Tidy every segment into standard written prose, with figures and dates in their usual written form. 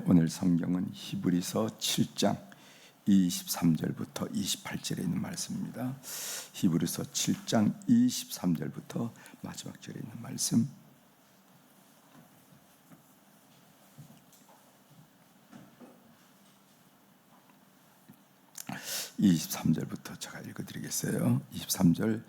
오늘 성경은 히브리서 7장 23절부터 28절에 있는 말씀입니다. 히브리서 7장 23절부터 마지막 절에 있는 말씀. 23절부터 제가 읽어드리겠어요. 23절.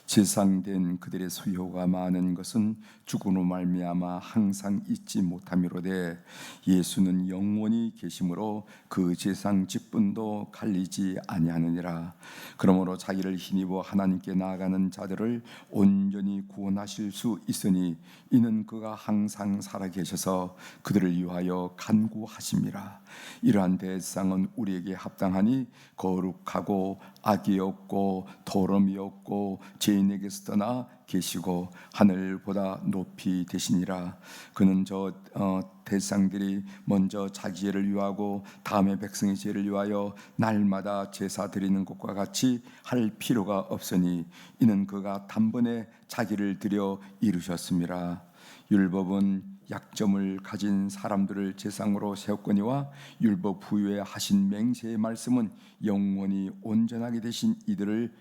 제상된 그들의 수요가 많은 것은 죽음으로 말미암아 항상 잊지 못함이로되 예수는 영원히 계심으로 그 제상 직분도 갈리지 아니하느니라. 그러므로 자기를 힘입어 하나님께 나아가는 자들을 온전히 구원하실 수 있으니 이는 그가 항상 살아계셔서 그들을 위하여 간구하심이라. 이러한 대상은 우리에게 합당하니 거룩하고 악이 없고 더러움이 없고 죄인에게서 떠나 계시고 하늘보다 높이 되시니라. 그는 저 대상들이 먼저 자기 죄를 위하고 다음에 백성의 죄를 위하여 날마다 제사 드리는 것과 같이 할 필요가 없으니 이는 그가 단번에 자기를 드려 이루셨음이라. 율법은 약점을 가진 사람들을 제상으로 세웠거니와 율법 후에 하신 맹세의 말씀은 영원히 온전하게 되신 이들을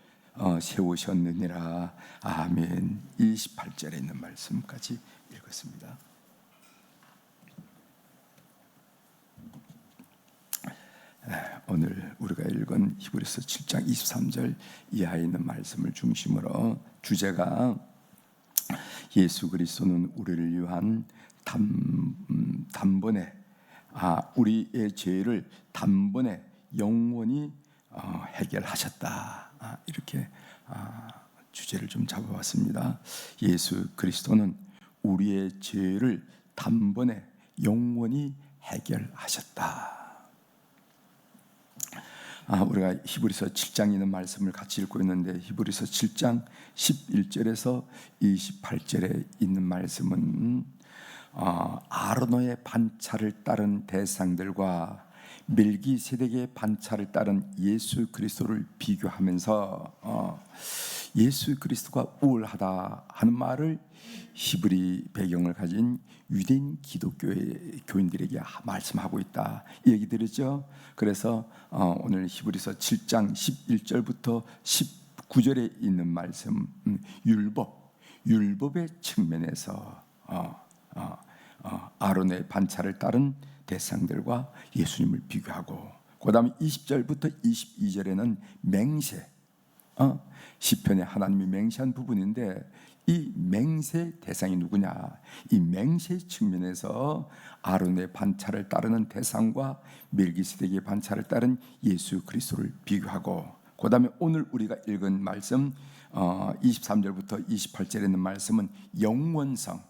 세우셨느니라. 아멘. 28절에 있는 말씀까지 읽었습니다. 오늘 우리가 읽은 히브리서 7장 23절 이하에 있는 말씀을 중심으로 주제가 예수 그리스도는 우리를 위한 단번에 우리의 죄를 단번에 영원히 해결하셨다. 이렇게 주제를 좀 잡아봤습니다. 예수 그리스도는 우리의 죄를 단번에 영원히 해결하셨다. 우리가 히브리서 7장에 있는 말씀을 같이 읽고 있는데 히브리서 7장 11절에서 28절에 있는 말씀은 아로노의 반차를 따른 대상들과 멜기세덱의 반차를 따른 예수 그리스도를 비교하면서 예수 그리스도가 우월하다 하는 말을 히브리 배경을 가진 유대인 기독교의 교인들에게 말씀하고 있다, 이 얘기 들었죠. 그래서 오늘 히브리서 7장 11절부터 19절에 있는 말씀, 율법의 측면에서 아론의 반차를 따른 대상들과 예수님을 비교하고, 그 다음에 20절부터 22절에는 맹세, 시편에 하나님이 맹세한 부분인데 이 맹세 대상이 누구냐, 이 맹세 측면에서 아론의 반차를 따르는 대상과 멜기세덱의 반차를 따른 예수 그리스도를 비교하고, 그 다음에 오늘 우리가 읽은 말씀 23절부터 28절에 있는 말씀은 영원성,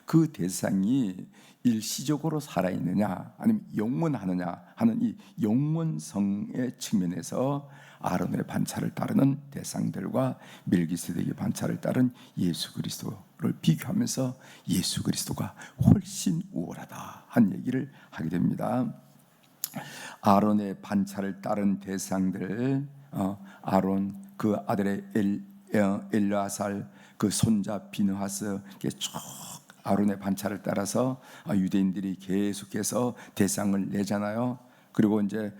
그 대상이 일시적으로 살아있느냐 아니면 영원하느냐 하는 이 영원성의 측면에서 아론의 반차를 따르는 대상들과 멜기세덱의 반차를 따른 예수 그리스도를 비교하면서 예수 그리스도가 훨씬 우월하다 한 얘기를 하게 됩니다. 아론의 반차를 따른 대상들, 아론 그 아들의 엘르아살, 그 손자 비느하스, 쭉 아론의 반차를 따라서 유대인들이 계속해서 대상을 내잖아요. 그리고 이제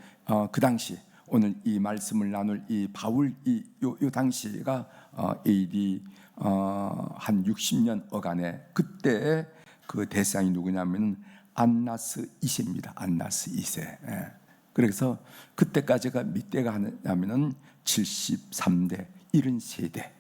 그 당시 오늘 이 말씀을 나눌 이 바울 요 당시가 AD 한 60년 어간에, 그때 그 대상이 누구냐면 안나스 2세입니다. 안나스 2세. 그래서 그때까지가 몇 대가 하냐면은 73대, 73대.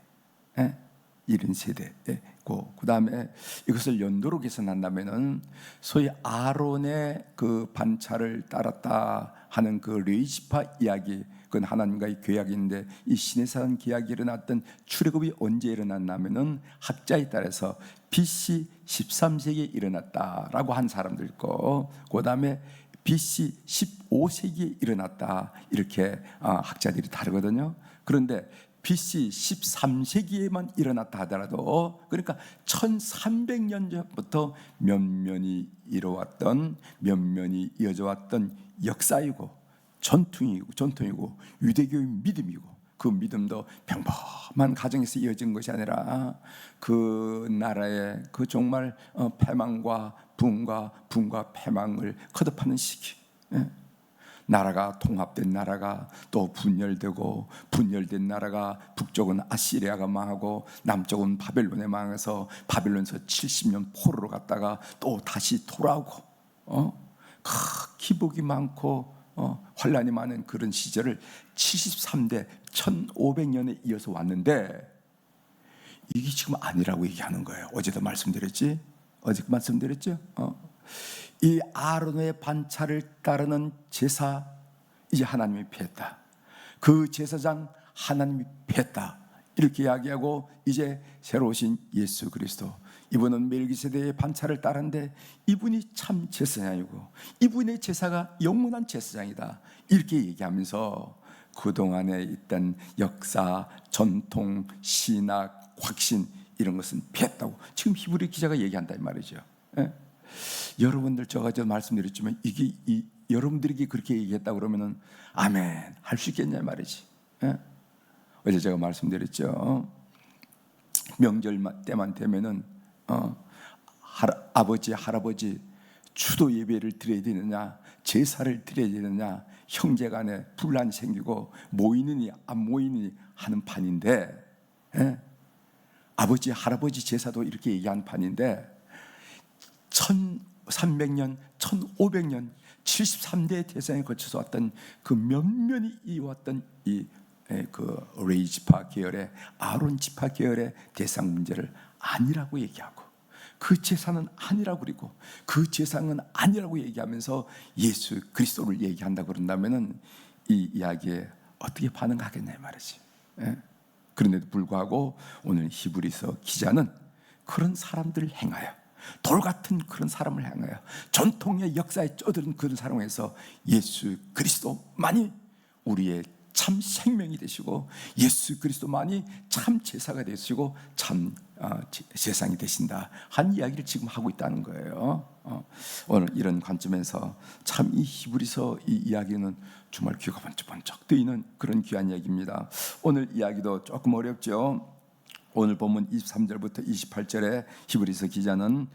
73대. 그 다음에 이것을 연도로 계산한다면은 소위 아론의 그 반차를 따랐다 하는 그 레이지파 이야기, 그건 하나님과의 계약인데 이 시내산 계약이 일어났던 출애굽이 언제 일어났냐면은 학자에 따라서 BC 13세기에 일어났다라고 한 사람도 있고, 그 다음에 BC 15세기에 일어났다 이렇게 학자들이 다르거든요. 그런데 BC 13세기에만 일어났다 하더라도, 그러니까 1300년 전부터 면면이 이뤄왔던, 면면이 이어져 왔던 역사이고 전통이고 유대교의 믿음이고, 그 믿음도 평범한 가정에서 이어진 것이 아니라 그 나라의 그 정말 패망과 붕과 패망을 거듭하는 시기, 나라가 통합된 나라가 또 분열된 나라가 북쪽은 아시리아가 망하고 남쪽은 바벨론에 망해서 바벨론에서 70년 포로로 갔다가 또 다시 돌아오고 기복이 많고 환란이 많은 그런 시절을 73대 1500년에 이어서 왔는데 이게 지금 아니라고 얘기하는 거예요. 어제도 말씀드렸지? 이 아론의 반차를 따르는 제사 이제 하나님이 피했다. 그 제사장 하나님이 피했다. 이렇게 이야기하고 이제 새로 오신 예수 그리스도, 이분은 멜기세덱의 반차를 따르는데 이분이 참 제사장이고 이분의 제사가 영원한 제사장이다. 이렇게 얘기하면서 그동안에 있던 역사, 전통, 신학, 확신 이런 것은 피했다고 지금 히브리 기자가 얘기한다 이 말이죠. 여러분들 제가 말씀드렸지만 이게 여러분들에게 그렇게 얘기했다 그러면은 아멘 할 수 있겠냐 말이지. 어제 제가 말씀드렸죠. 명절 때만 되면은 아버지 할아버지 추도 예배를 드려야 되느냐 제사를 드려야 되느냐 형제간에 분란이 생기고 모이느니 안 모이느니 하는 판인데, 아버지 할아버지 제사도 이렇게 얘기하는 판인데 1300년 1500년 73대 대상에 거쳐서 왔던 그 면면이 이어왔던 그 레위 지파 계열의 아론 지파 계열의 대상 문제를 아니라고 얘기하고 그 제사는 아니라고 그리고 그 제사는 아니라고 얘기하면서 예수 그리스도를 얘기한다 그런다면은 이 이야기에 어떻게 반응하겠냐 말이지. 그런데도 불구하고 오늘 히브리서 기자는 그런 사람들을 행하여 돌 같은 그런 사람을 향하여 전통의 역사에 쩌드는 그런 사람을 해서 예수 그리스도만이 우리의 참 생명이 되시고 예수 그리스도만이 참 제사가 되시고 참 세상이 되신다 한 이야기를 지금 하고 있다는 거예요. 오늘 이런 관점에서 참 이 히브리서 이 이야기는 정말 귀가 번쩍번쩍 뜨이는 그런 귀한 이야기입니다. 오늘 이야기도 조금 어렵죠. 오늘 본문 23절부터 28절에 히브리서 기자는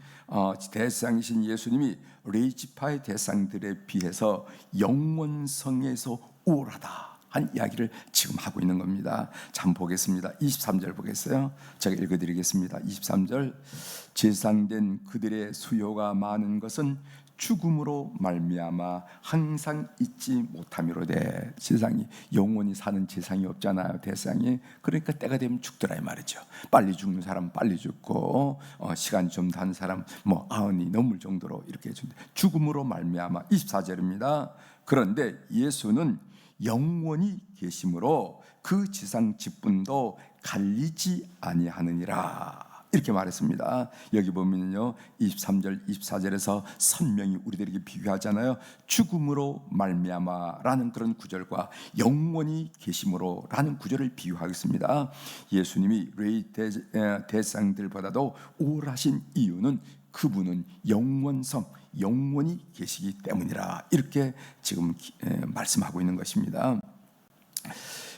대상이신 예수님이 레위 지파의 대상들에 비해서 영원성에서 우월하다 한 이야기를 지금 하고 있는 겁니다. 잠 보겠습니다. 23절 보겠어요. 제가 읽어드리겠습니다. 23절 제상된 그들의 수요가 많은 것은 죽음으로 말미암아 항상 잊지 못함이로되. 세상이 영원히 사는 세상이 없잖아요. 대상이. 그러니까 때가 되면 죽더라 이 말이죠. 빨리 죽는 사람 빨리 죽고 시간이 좀 단 사람 아흔이 넘을 정도로 이렇게 죽음으로 말미암아. 24절입니다. 그런데 예수는 영원히 계심으로 그 지상 직분도 갈리지 아니하느니라 이렇게 말했습니다. 여기 보면요 23절 24절에서 선명히 우리들에게 비교하잖아요. 죽음으로 말미암아라는 그런 구절과 영원히 계심으로 라는 구절을 비유하겠습니다. 예수님이 레위 대상들보다도 우월하신 이유는 그분은 영원히 계시기 때문이라 이렇게 지금 말씀하고 있는 것입니다.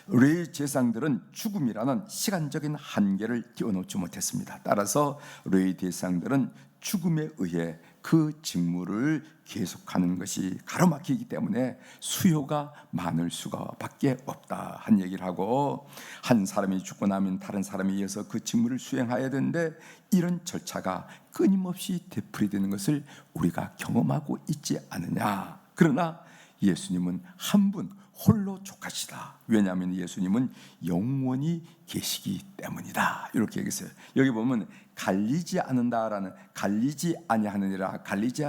레위 제사장들은 죽음이라는 시간적인 한계를 띄워놓지 못했습니다. 따라서 레위 대상들은 죽음에 의해 그 직무를 계속하는 것이 가로막히기 때문에 수요가 많을 수가 밖에 없다 한 얘기를 하고, 한 사람이 죽고 나면 다른 사람이 이어서 그 직무를 수행해야 되는데 이런 절차가 끊임없이 되풀이되는 것을 우리가 경험하고 있지 않느냐. 그러나 예수님은 한 분 홀로 족하시다. 왜냐하면 예수님은 영원히 계시기 때문이다. 이렇게 얘기했어요. 여기 보면 갈리지 아니하느니라, 갈리지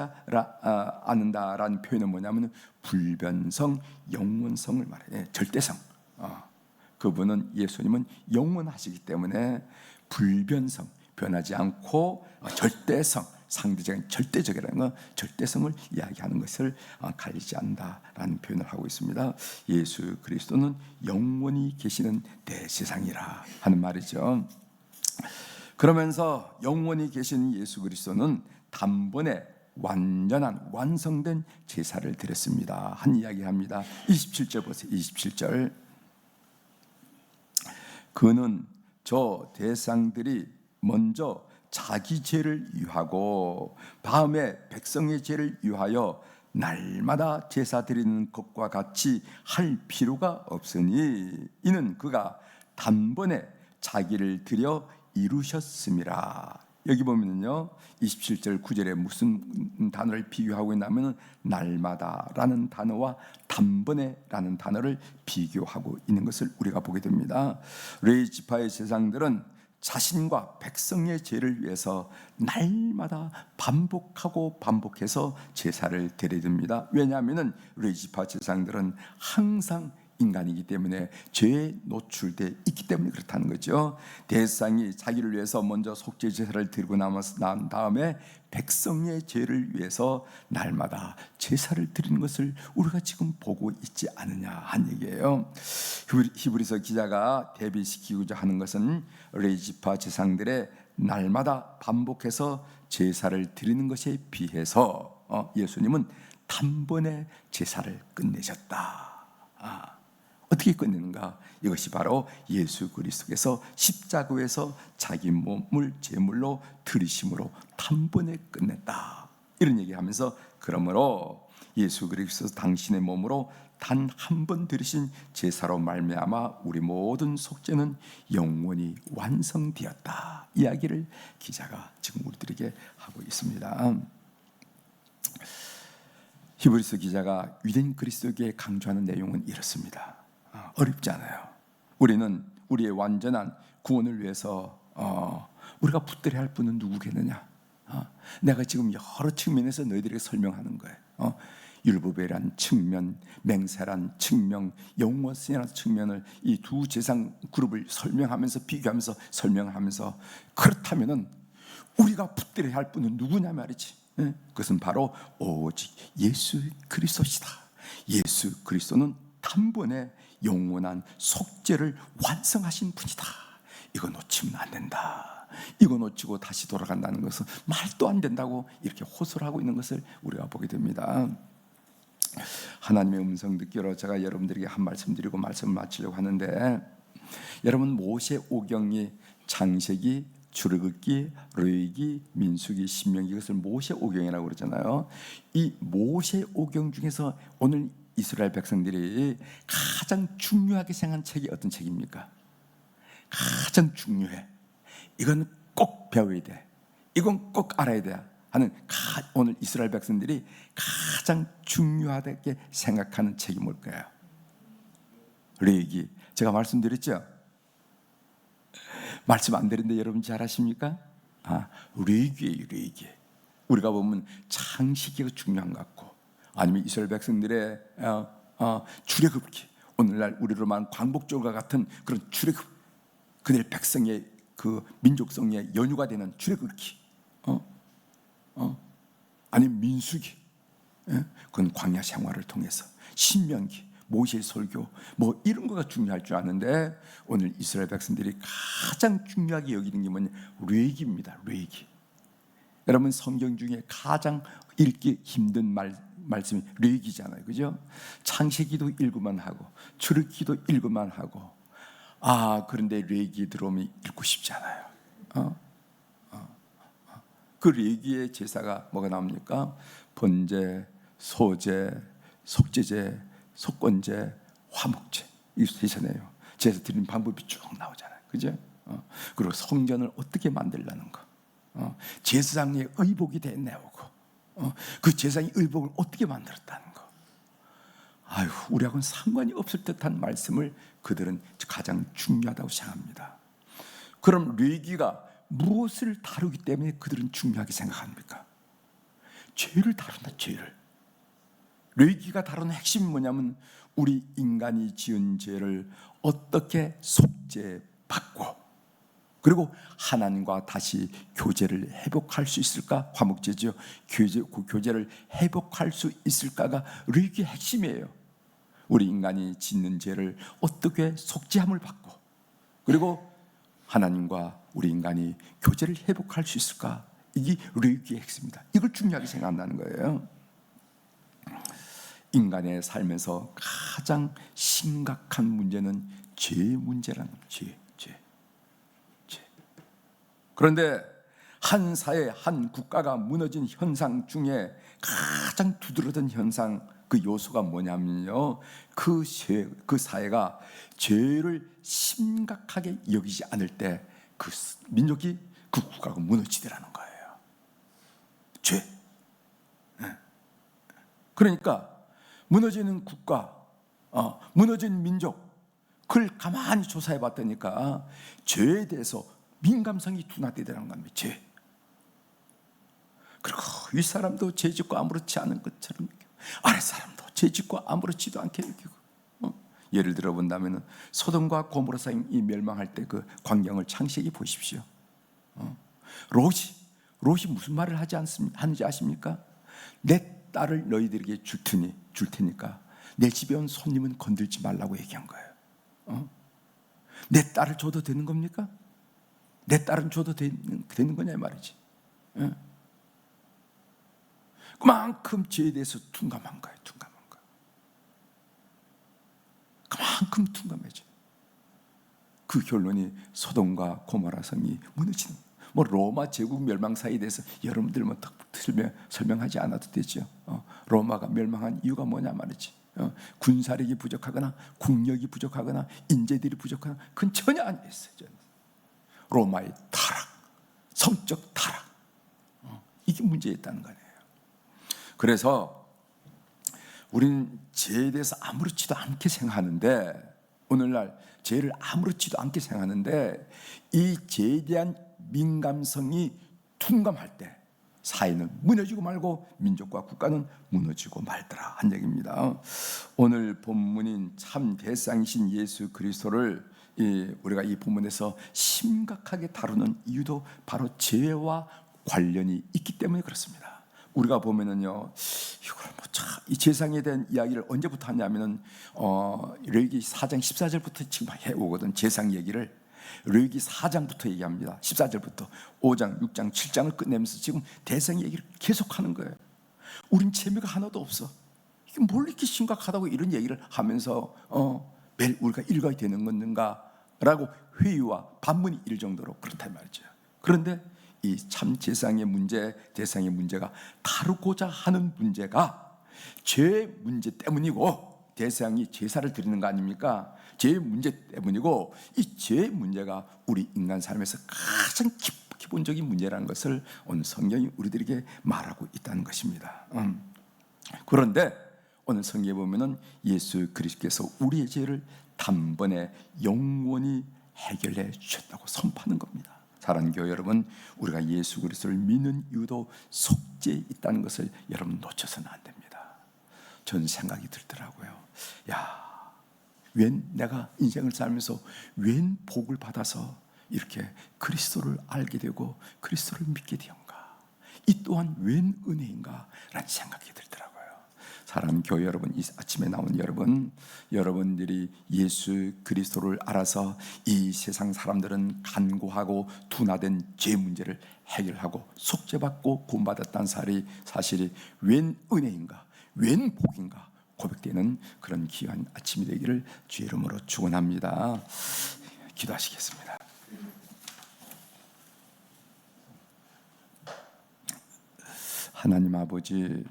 않는다라는 표현은 뭐냐면 불변성, 영원성을 말해요. 절대성. 그분은 예수님은 영원하시기 때문에 불변성, 변하지 않고 절대성, 상대적인 절대적이라는 건 절대성을 이야기하는 것을 갈리지 않는다라는 표현을 하고 있습니다. 예수 그리스도는 영원히 계시는 대제사장이라 하는 말이죠. 그러면서 영원히 계신 예수 그리스도는 단번에 완전한 완성된 제사를 드렸습니다 한 이야기합니다. 27절 보세요. 27절 그는 저 대상들이 먼저 자기 죄를 위하고 다음에 백성의 죄를 위하여 날마다 제사 드리는 것과 같이 할 필요가 없으니 이는 그가 단번에 자기를 드려 이루셨음이라. 여기 보면요 27절 9절에 무슨 단어를 비교하고 있냐면 날마다라는 단어와 단번에라는 단어를 비교하고 있는 것을 우리가 보게 됩니다. 레위 지파의 제사장들은 자신과 백성의 죄를 위해서 날마다 반복하고 반복해서 제사를 드려야. 왜냐하면 레위 지파 제사장들은 항상 인간이기 때문에 죄에 노출되어 있기 때문에 그렇다는 거죠. 대상이 자기를 위해서 먼저 속죄 제사를 드리고 난 다음에 백성의 죄를 위해서 날마다 제사를 드리는 것을 우리가 지금 보고 있지 않느냐 한 얘기예요. 히브리서 기자가 대비시키고자 하는 것은 레위 지파 제사장들의 날마다 반복해서 제사를 드리는 것에 비해서 예수님은 단번에 제사를 끝내셨다. 어떻게 끝내는가? 이것이 바로 예수 그리스도께서 십자가에서 자기 몸을 제물로 드리심으로 단번에 끝냈다. 이런 얘기하면서 그러므로 예수 그리스도 당신의 몸으로 단 한 번 드리신 제사로 말미암아 우리 모든 속죄는 영원히 완성되었다. 이야기를 기자가 지금 우리들에게 하고 있습니다. 히브리서 기자가 유대인 그리스도에게 강조하는 내용은 이렇습니다. 어렵지 않아요. 우리는 우리의 완전한 구원을 위해서 우리가 붙들어야 할 분은 누구겠느냐? 내가 지금 여러 측면에서 너희들에게 설명하는 거예요. 율법이란 측면, 맹세란 측면, 영원성이라는 측면을 이 두 제상 그룹을 설명하면서 비교하면서 설명하면서 그렇다면은 우리가 붙들어야 할 분은 누구냐 말이지. 그것은 바로 오직 예수 그리스도시다. 예수 그리스도는 단번에 영원한 속죄를 완성하신 분이다. 이거 놓치면 안 된다. 이거 놓치고 다시 돌아간다는 것은 말도 안 된다고 이렇게 호소를 하고 있는 것을 우리가 보게 됩니다. 하나님의 음성 듣기로 제가 여러분들에게 한 말씀 드리고 말씀을 마치려고 하는데, 여러분 모세 오경이 창세기, 출애굽기, 레위기, 민수기, 신명기, 이것을 모세 오경이라고 그러잖아요. 이 모세 오경 중에서 오늘 이스라엘 백성들이 가장 중요하게 생각한 책이 어떤 책입니까? 가장 중요해. 이건 꼭 배워야 돼. 이건 꼭 알아야 돼 하는 오늘 이스라엘 백성들이 가장 중요하게 생각하는 책이 뭘까요? 레위기. 제가 말씀드렸죠? 말씀 안 드렸는데 여러분 잘 아십니까? 레위기예요. 레위기. 우리가 보면 창세기가 중요한 것 같고, 아니면 이스라엘 백성들의 출애굽기, 오늘날 우리로 말하는 광복절과 같은 그런 출애굽, 그들 백성의 그 민족성의 연유가 되는 출애굽기, 아니면 민수기, 그건 광야 생활을 통해서, 신명기, 모세의 설교, 뭐 이런 거가 중요할 줄 아는데, 오늘 이스라엘 백성들이 가장 중요하게 여기는 게 뭐냐? 레위기입니다. 레위기. 여러분 성경 중에 가장 읽기 힘든 말씀이 레위기잖아요, 그죠? 창세기도 읽을만 하고 출애굽기도 읽을만 하고, 그런데 레위기 들어오면 읽고 싶지 않아요. 그 레위기의 제사가 뭐가 나옵니까? 번제, 소제, 속죄제, 속건제, 화목제, 이 제사네요. 제사 드리는 방법이 쭉 나오잖아요, 그죠? 그리고 성전을 어떻게 만들라는 거, 제사장의 의복이 내오고, 그 제사장의 의복을 어떻게 만들었다는 거. 우리하고는 상관이 없을 듯한 말씀을 그들은 가장 중요하다고 생각합니다. 그럼 레위기가 무엇을 다루기 때문에 그들은 중요하게 생각합니까? 죄를 다룬다. 죄를. 레위기가 다루는 핵심이 뭐냐면 우리 인간이 지은 죄를 어떻게 속죄받고, 그리고 하나님과 다시 교제를 회복할 수 있을까? 화목제죠. 그 교제를 회복할 수 있을까가 레위기의 핵심이에요. 우리 인간이 짓는 죄를 어떻게 속죄함을 받고, 그리고 하나님과 우리 인간이 교제를 회복할 수 있을까? 이게 레위기의 핵심입니다. 이걸 중요하게 생각한다는 거예요. 인간의 삶에서 가장 심각한 문제는 죄 문제라는 거예요. 죄. 그런데 한 사회, 한 국가가 무너진 현상 중에 가장 두드러진 현상, 그 요소가 뭐냐면요, 그 사회가 죄를 심각하게 여기지 않을 때 그 민족이, 그 국가가 무너지더라는 거예요. 죄. 그러니까 무너지는 국가, 무너진 민족, 그걸 가만히 조사해 봤더니까 죄에 대해서 민감성이 둔화되더라는 겁니다. 죄. 그리고 윗사람도 죄 짓고 아무렇지 않은 것처럼 여기고, 아랫사람도 죄 짓고 아무렇지도 않게 여기고. 예를 들어 본다면 소돔과 고모라 사이 멸망할 때 그 광경을 창세기 보십시오. 롯이 무슨 말을 하는지 아십니까? 내 딸을 너희들에게 줄 테니까 내 집에 온 손님은 건들지 말라고 얘기한 거예요. 내 딸을 줘도 되는 겁니까? 내 딸은 줘도 되는 거냐 이 말이지. 그만큼 죄에 대해서 둔감한 거예요. 그만큼 둔감해져. 그 결론이 소돔과 고모라 성이 무너지는. 로마 제국 멸망 사이에 대해서 여러분들 설명하지 않아도 되죠. 로마가 멸망한 이유가 뭐냐 말이지. 군사력이 부족하거나 국력이 부족하거나 인재들이 부족하거나 그건 전혀 아니었어요. 로마의 타락, 성적 타락, 이게 문제였다는 거예요. 그래서 우리는 죄에 대해서 아무렇지도 않게 생각하는데, 오늘날 죄를 아무렇지도 않게 생각하는데, 이 죄에 대한 민감성이 둔감할 때 사회는 무너지고 말고 민족과 국가는 무너지고 말더라 한 얘기입니다. 오늘 본문인 참 대상이신 예수 그리스도를 우리가 이 본문에서 심각하게 다루는 이유도 바로 죄와 관련이 있기 때문에 그렇습니다. 우리가 보면은요, 이걸 이 제사에 대한 이야기를 언제부터 하냐면은 레위기 4장 14절부터 지금 해오거든. 제사 얘기를 레위기 4장부터 얘기합니다. 14절부터 5장, 6장, 7장을 끝내면서 지금 대상 얘기를 계속하는 거예요. 우린 재미가 하나도 없어. 이게 뭘 이렇게 심각하다고 이런 얘기를 하면서 매일 우리가 읽어야 되는 건가라고 회의와 반문이 일 정도로 그렇단 말이죠. 그런데 이 참 제사의 문제, 대상의 문제가 다루고자 하는 문제가 죄 문제 때문이고, 대상이 제사를 드리는 거 아닙니까? 죄 문제 때문이고, 이 죄 문제가 우리 인간 삶에서 가장 기본적인 문제라는 것을 오늘 성경이 우리들에게 말하고 있다는 것입니다. 그런데 오늘 성경에 보면은 예수 그리스도께서 우리의 죄를 단번에 영원히 해결해 주셨다고 선포하는 겁니다. 사랑하는 교회 여러분, 우리가 예수 그리스도를 믿는 이유도 속죄에 있다는 것을 여러분 놓쳐서는 안 됩니다. 저는 생각이 들더라고요. 웬 내가 인생을 살면서 웬 복을 받아서 이렇게 그리스도를 알게 되고 그리스도를 믿게 되었는가? 이 또한 웬 은혜인가? 라는 생각이 들더라고요. 사랑하는 교회 여러분, 이 아침에 나온 여러분, 여러분들이 예수 그리스도를 알아서 이 세상 사람들은 간고하고 둔화된 죄 문제를 해결하고 속죄받고 구원받았다는 사실이 웬 은혜인가, 웬 복인가 고백되는 그런 귀한 아침이 되기를 주의 이름으로 축원합니다. 기도하시겠습니다. 하나님 아버지,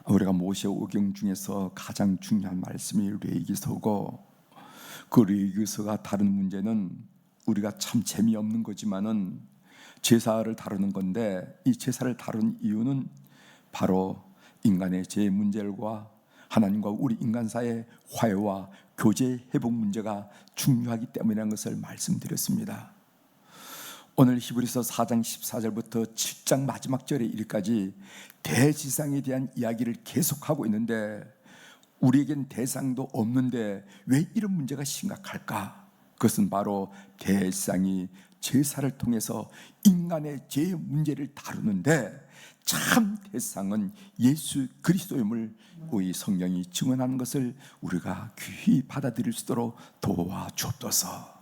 우리가 모세오경 중에서 가장 중요한 말씀이 레위기서고, 그 레위기서가 다른 문제는 우리가 참 재미없는 거지만은 제사를 다루는 건데, 이 제사를 다룬 이유는 바로 인간의 죄 문제와 하나님과 우리 인간 사이의 화해와 교제 회복 문제가 중요하기 때문이라는 것을 말씀드렸습니다. 오늘 히브리서 4장 14절부터 7장 마지막 절에 이르기까지 대지상에 대한 이야기를 계속하고 있는데, 우리에겐 대상도 없는데 왜 이런 문제가 심각할까? 그것은 바로 대상이 제사를 통해서 인간의 죄 문제를 다루는데, 참 대상은 예수 그리스도임을 우리 성경이 증언하는 것을 우리가 귀히 받아들일 수 있도록 도와주옵소서.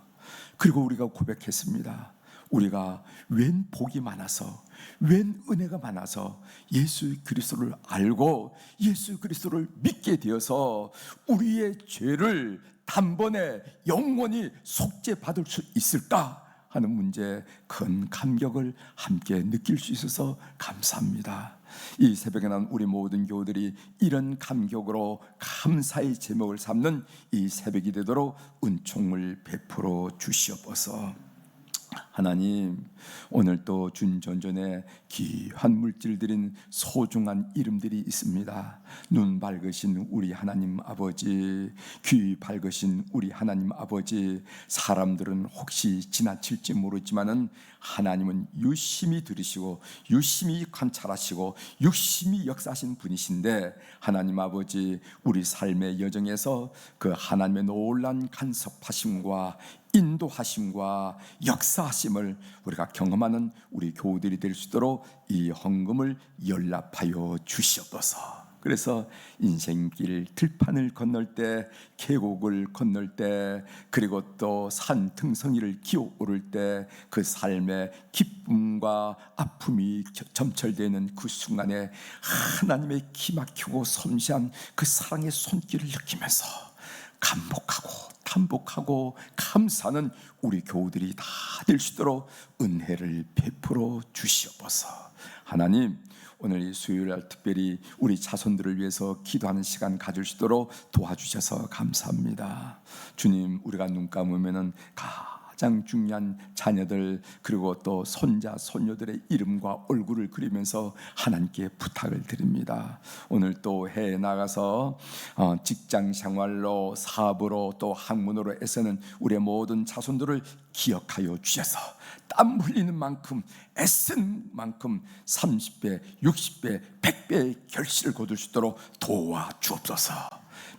그리고 우리가 고백했습니다. 우리가 웬 복이 많아서, 웬 은혜가 많아서 예수 그리스도를 알고 예수 그리스도를 믿게 되어서 우리의 죄를 단번에 영원히 속죄받을 수 있을까 하는 문제에 큰 감격을 함께 느낄 수 있어서 감사합니다. 이 새벽에 난 우리 모든 교우들이 이런 감격으로 감사의 제목을 삼는 이 새벽이 되도록 은총을 베풀어 주시옵소서. 하나님, 오늘 또 준전전에 귀한 물질들인 소중한 이름들이 있습니다. 눈 밝으신 우리 하나님 아버지, 귀 밝으신 우리 하나님 아버지, 사람들은 혹시 지나칠지 모르지만은 하나님은 유심히 들으시고 유심히 관찰하시고 유심히 역사하신 분이신데, 하나님 아버지, 우리 삶의 여정에서 그 하나님의 놀라운 간섭하심과 인도하심과 역사하심을 우리가 경험하는 우리 교우들이 될 수 있도록 이 헌금을 연락하여 주시옵소서. 그래서 인생길 들판을 건널 때, 계곡을 건널 때, 그리고 또 산 등성이를 기어오를 때 그 삶의 기쁨과 아픔이 점철되는 그 순간에 하나님의 기막히고 섬세한 그 사랑의 손길을 느끼면서 감복하고 감사하는 우리 교우들이 다 될 수 있도록 은혜를 베풀어 주시옵소서. 하나님, 오늘 이 수요일날 특별히 우리 자손들을 위해서 기도하는 시간 가질 수 있도록 도와주셔서 감사합니다. 주님, 우리가 눈 감으면은 가장 중요한 자녀들, 그리고 또 손자 손녀들의 이름과 얼굴을 그리면서 하나님께 부탁을 드립니다. 오늘 또 해외 나가서 직장 생활로, 사업으로, 또 학문으로 애쓰는 우리의 모든 자손들을 기억하여 주셔서 땀 흘리는 만큼, 애쓴 만큼 30배, 60배, 100배의 결실을 거둘 수 있도록 도와주옵소서.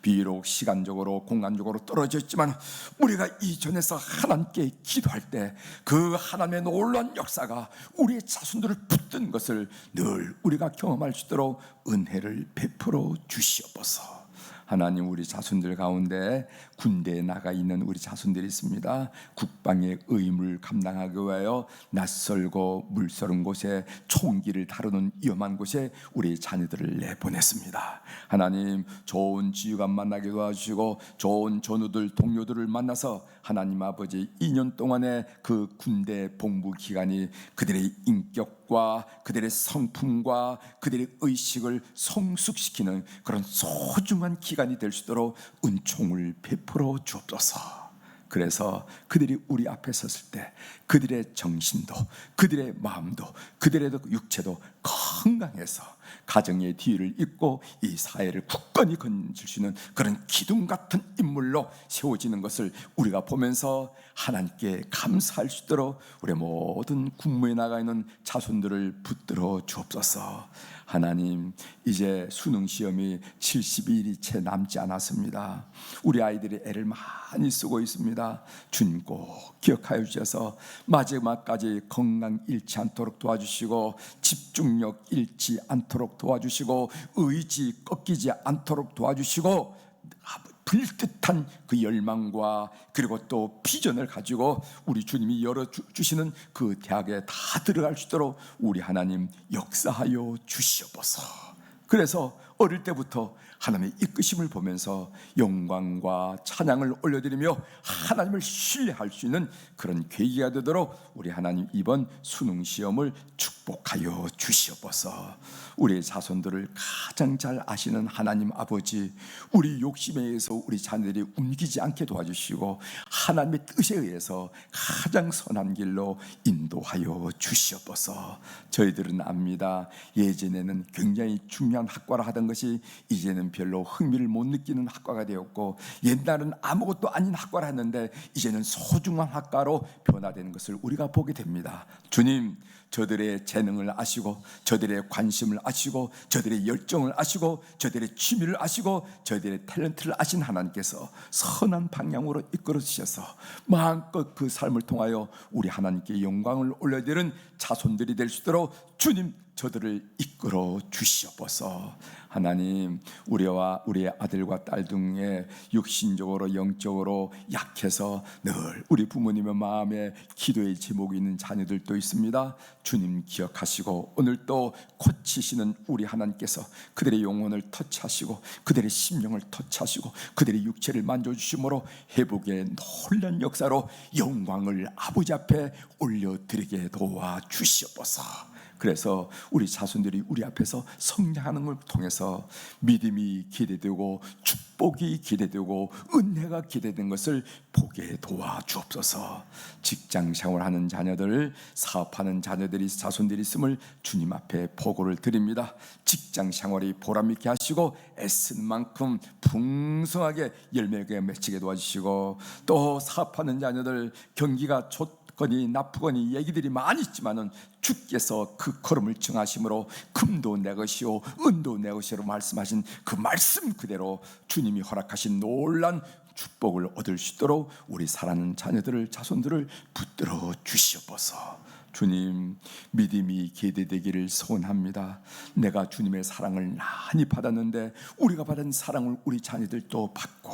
비록 시간적으로 공간적으로 떨어져 있지만 우리가 이전에서 하나님께 기도할 때 그 하나님의 놀라운 역사가 우리의 자손들을 붙든 것을 늘 우리가 경험할 수 있도록 은혜를 베풀어 주시옵소서. 하나님, 우리 자손들 가운데 군대에 나가 있는 우리 자손들이 있습니다. 국방의 의무를 감당하기 위하여 낯설고 물서른 곳에, 총기를 다루는 위험한 곳에 우리 자녀들을 내보냈습니다. 하나님, 좋은 지휘관 만나게 도와주시고 좋은 전우들, 동료들을 만나서 하나님 아버지 2년 동안의 그 군대 복무 기간이 그들의 인격과 그들의 성품과 그들의 의식을 성숙시키는 그런 소중한 기간이 될 수 있도록 은총을 베풀어 주옵소서. 그래서 그들이 우리 앞에 섰을 때 그들의 정신도, 그들의 마음도, 그들의 육체도 건강해서 가정의 뒤를 잇고 이 사회를 굳건히 건질 수 있는 그런 기둥 같은 인물로 세워지는 것을 우리가 보면서 하나님께 감사할 수 있도록 우리 모든 군무에 나가 있는 자손들을 붙들어 주옵소서. 하나님, 이제 수능 시험이 70일이 채 남지 않았습니다. 우리 아이들이 애를 많이 쓰고 있습니다. 주님 꼭 기억하여 주셔서 마지막까지 건강 잃지 않도록 도와주시고, 집중력 잃지 않도록 도와주시고, 의지 꺾이지 않도록 도와주시고, 불뜻한 그 열망과 그리고 또 비전을 가지고 우리 주님이 열어주시는 그 대학에 다 들어갈 수 있도록 우리 하나님 역사하여 주시옵소서. 그래서 어릴 때부터 하나님의 이끄심을 보면서 영광과 찬양을 올려드리며 하나님을 신뢰할 수 있는 그런 계기가 되도록 우리 하나님 이번 수능 시험을 축복하여 주시옵소서. 우리의 자손들을 가장 잘 아시는 하나님 아버지, 우리 욕심에 의해서 우리 자녀들이 움직이지 않게 도와주시고 하나님의 뜻에 의해서 가장 선한 길로 인도하여 주시옵소서. 저희들은 압니다. 예전에는 굉장히 중요한 학과라 하던 것이 이제는 별로 흥미를 못 느끼는 학과가 되었고, 옛날은 아무것도 아닌 학과라 했는데 이제는 소중한 학과로 변화되는 것을 우리가 보게 됩니다. 주님, 저들의 재능을 아시고 저들의 관심을 아시고 저들의 열정을 아시고 저들의 취미를 아시고 저들의 탤런트를 아신 하나님께서 선한 방향으로 이끌어 주셔서 마음껏 그 삶을 통하여 우리 하나님께 영광을 올려드리는 자손들이 될 수 있도록 주님 저들을 이끌어 주시옵소서. 하나님, 우리와 우리의 아들과 딸 등에 육신적으로 영적으로 약해서 늘 우리 부모님의 마음에 기도의 제목이 있는 자녀들도 있습니다. 주님 기억하시고 오늘 또 고치시는 우리 하나님께서 그들의 영혼을 터치하시고 그들의 심령을 터치하시고 그들의 육체를 만져주심으로 회복의 놀란 역사로 영광을 아버지 앞에 올려드리게 도와주시옵소서. 그래서 우리 자손들이 우리 앞에서 성장하는 걸 통해서 믿음이 기대되고 축복이 기대되고 은혜가 기대된 것을 보게 도와주옵소서. 직장 생활하는 자녀들, 사업하는 자녀들이 자손들이 있음을 주님 앞에 보고를 드립니다. 직장 생활이 보람있게 하시고 애쓴 만큼 풍성하게 열매가 맺히게 도와주시고, 또 사업하는 자녀들 경기가 좋거니 나쁘거니 얘기들이 많이 있지만은 주께서 그 걸음을 정하심으로 금도 내 것이요 은도 내 것이로 말씀하신 그 말씀 그대로 주님이 허락하신 놀란 축복을 얻을 수 있도록 우리 사랑하는 자녀들을 자손들을 붙들어 주시옵소서. 주님, 믿음이 계대되기를 소원합니다. 내가 주님의 사랑을 많이 받았는데 우리가 받은 사랑을 우리 자녀들도 받고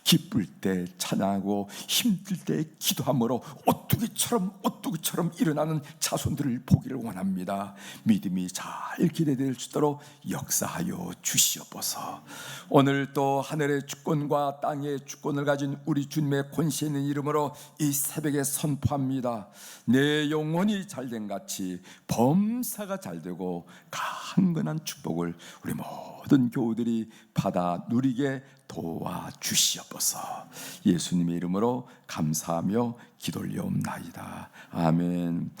기쁠 때 찬양하고 힘들 때 기도함으로 오뚜기처럼 일어나는 자손들을 보기를 원합니다. 믿음이 잘 기대될 수 있도록 역사하여 주시옵소서. 오늘 또 하늘의 주권과 땅의 주권을 가진 우리 주님의 권세 있는 이름으로 이 새벽에 선포합니다. 내 영혼이 잘된 같이 범사가 잘되고 강건한 축복을 우리 모든 교우들이 받아 누리게 도와주시옵소서. 예수님의 이름으로 감사하며 기도 올려옵나이다. 아멘.